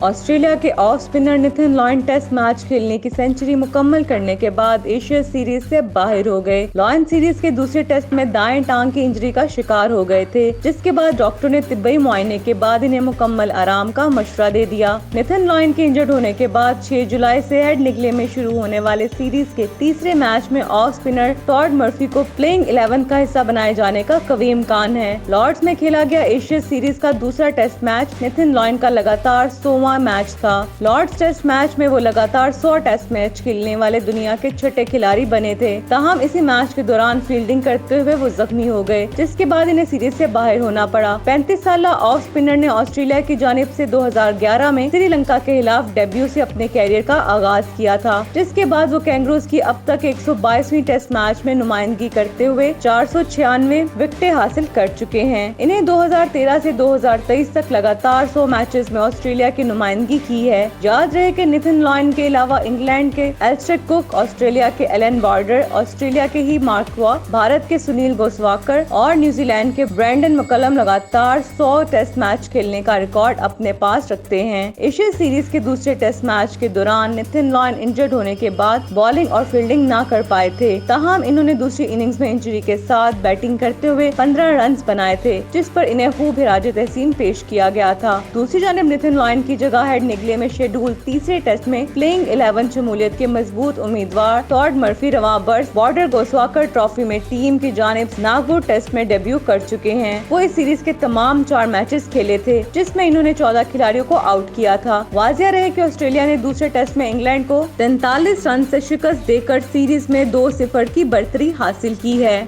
Australia के off spinner Nathan Lyon test match खेलने की सेंचुरी मुकम्मल करने के बाद एशिया सीरीज से बाहर हो गए। लॉयन सीरीज के दूसरे टेस्ट में दाएं टांग की इंजरी का शिकार हो गए थे, जिसके बाद डॉक्टर ने तिब्बी मुआयने के बाद इन्हें मुकम्मल आराम का मशवरा दे दिया। निथिन लॉयन के इंजर्ड होने के बाद 6 जुलाई से हेड निगले में शुरू होने वाले सीरीज के तीसरे मैच में ऑफ स्पिनर टॉड मर्फी को प्लेइंग 11 का हिस्सा बनाए जाने का कवी इम्कान है। लॉर्ड्स में खेला गया एशिया सीरीज का दूसरा टेस्ट मैच निथिन लॉयन का लगातार 100वां मैच था। लॉर्ड्स टेस्ट मैच में वो लगातार 100 टेस्ट मैच खेलने वाले दुनिया के छठे खिलाड़ी बने थे। ताहम इसी मैच के दौरान फील्डिंग करते हुए वो जख्मी हो गए, जिसके बाद इन्हें सीरीज से बाहर होना पड़ा। 35 साल ऑफ स्पिनर ने ऑस्ट्रेलिया की जानिब से 2011 में श्रीलंका के खिलाफ डेब्यू से अपने कैरियर का आगाज किया था, जिसके बाद वो कैंगरूज की अब तक 122वीं टेस्ट मैच में नुमाइंदगी करते हुए 496 विकेटें हासिल कर चुके हैं। इन्हें 2013 से 2023 तक लगातार 100 मैचेस में ऑस्ट्रेलिया की नुमाइंदगी की है। याद रहे कि निथिन लॉयन के अलावा इंग्लैंड के एल्स्टर कुक, ऑस्ट्रेलिया के एलन बॉर्डर, ऑस्ट्रेलिया के ही मार्कवा, भारत के सुनील गावस्कर और न्यूजीलैंड के ब्रेंडन मकलम लगातार 100 टेस्ट मैच खेलने का रिकॉर्ड अपने पास रखते हैं। एशिया सीरीज के दूसरे टेस्ट मैच के दौरान निथिन लॉयन इंजर्ड होने के बाद बॉलिंग और फील्डिंग न कर पाए थे। ताहम इन्होंने दूसरी इनिंग्स में इंजरी के साथ बैटिंग करते हुए 15 रन बनाए थे, जिस पर इन्हें खूब हिराजे तहसीन पेश किया गया था। दूसरी जानिब निथिन लॉयन की जगह हेड निगले में शेड्यूल तीसरे टेस्ट में प्लेइंग 11 शमूलियत के मजबूत उम्मीदवार टॉड मर्फी रवां बर्स बॉर्डर गावस्कर ट्रॉफी में टीम की जानिब नागपुर टेस्ट में डेब्यू कर चुके हैं। वो इस सीरीज के तमाम 4 मैचेस खेले थे, जिसमें इन्होंने 14 खिलाड़ियों को आउट किया था। वाजिया रहे कि ऑस्ट्रेलिया ने दूसरे टेस्ट में इंग्लैंड को 43 रन से शिकस्त देकर सीरीज में 2-0 की बढ़तरी हासिल की है।